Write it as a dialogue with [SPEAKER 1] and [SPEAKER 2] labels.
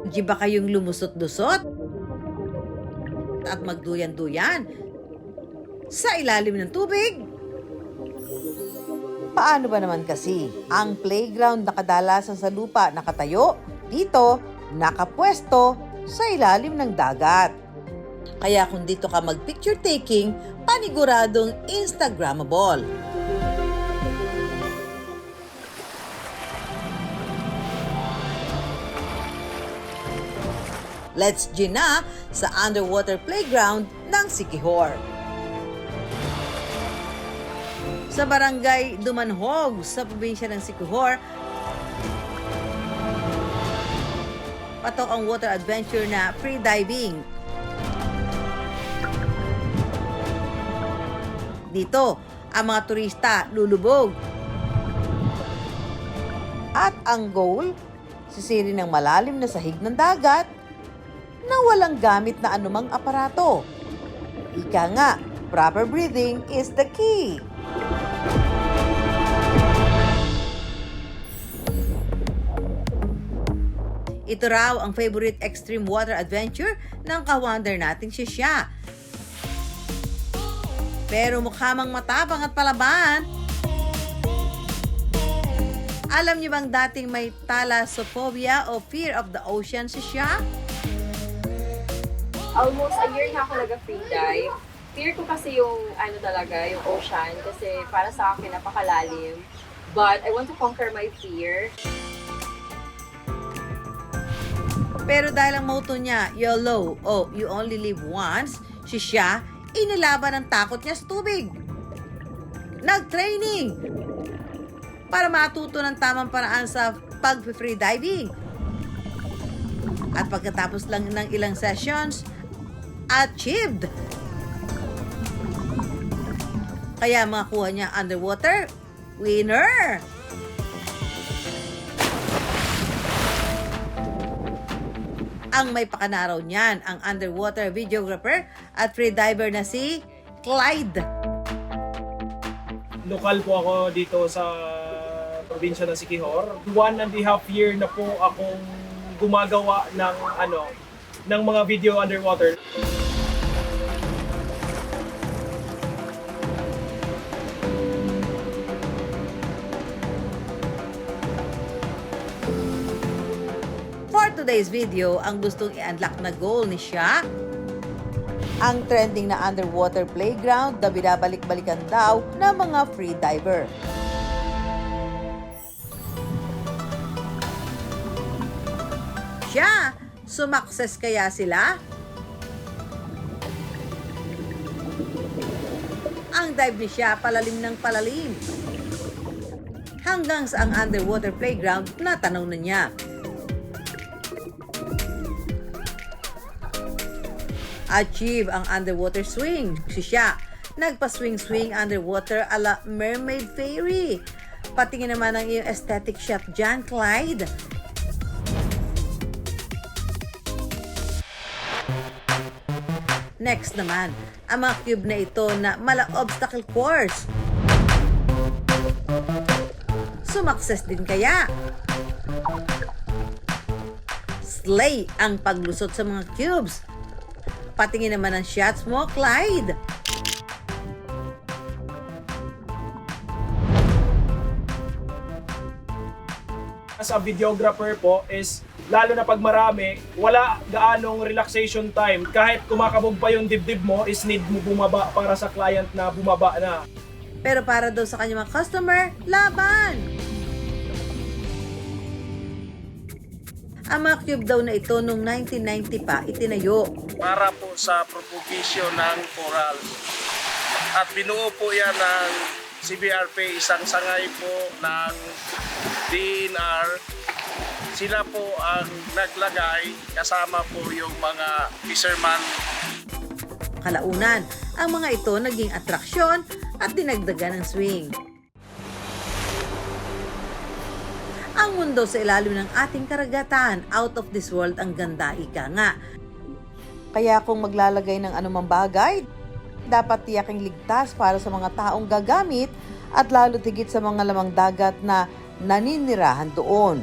[SPEAKER 1] Di ba kayong lumusot-lusot at magduyan-duyan sa ilalim ng tubig? Paano ba naman kasi ang playground na kadalasan sa lupa nakatayo, dito nakapwesto sa ilalim ng dagat? Kaya kung dito ka mag-picture taking, paniguradong Instagrammable. Let's gina sa underwater playground ng Siquijor. Sa barangay Dumanhog sa probinsya ng Siquijor, patok ang water adventure na free diving. Dito, ang mga turista lulubog. At ang goal, sisiri ng malalim na sahig ng dagat na walang gamit na anumang aparato. Ika nga, proper breathing is the key. Ito raw ang favorite extreme water adventure ng ka-wonder nating si Shia. Pero mukha mang matapang at palaban. Alam niyo bang dating may thalassophobia o fear of the ocean si Shia?
[SPEAKER 2] Almost a year na ako nag-free dive. Fear ko kasi yung yung ocean kasi para sa akin napakalalim. But I want to conquer my fear.
[SPEAKER 1] Pero dahil ang motto niya, YOLO o You Only Live Once, si Shia, inilaban ang takot niya sa tubig. Nag-training para matuto ng tamang paraan sa pag-free diving. At pagkatapos lang ng ilang sessions, achieved. Kaya makakuha niya underwater, winner! Ang may pakanaraw niyan, ang underwater videographer at freediver na si Clyde.
[SPEAKER 3] Lokal po ako dito sa probinsya ng Siquijor. 1.5 year na po akong gumagawa ng mga video underwater.
[SPEAKER 1] For today's video, ang gustong i-unlock na goal ni Shia, ang trending na underwater playground na binabalik-balikan daw ng mga freediver. Shia, sumakses kaya sila? Ang dive ni Shia palalim ng palalim. Hanggang sa ang underwater playground na tanaw na niya. Achieve ang underwater swing. Si Shia, nagpa-swing-swing underwater ala Mermaid Fairy. Patingin naman ang iyong aesthetic shot dyan, Clyde. Next naman, ang mga cube na ito na mala obstacle course. Sumakses din kaya? Slay ang paglusot sa mga cubes. Patingin naman ang shots mo, Clyde.
[SPEAKER 3] As a videographer po is, lalo na pag marami, wala gaanong relaxation time. Kahit kumakabog pa yung dibdib mo, is need mo bumaba para sa client na bumaba na.
[SPEAKER 1] Pero para daw sa kanyang mga customer, laban! Ang mga cube daw na ito noong 1990 pa itinayo.
[SPEAKER 4] Para po sa propagation ng coral. At binuo po yan ng CBRP, isang sangay po ng DNR. Sila po ang naglagay, kasama po yung mga fisherman.
[SPEAKER 1] Kalaunan, ang mga ito naging atraksyon at dinagdagan ng swing. Ang mundo sa ilalim ng ating karagatan, out of this world ang ganda, ika nga. Kaya kung maglalagay ng anumang bagay, dapat tiyaking ligtas para sa mga taong gagamit at lalo tigit sa mga lamang dagat na naninirahan doon.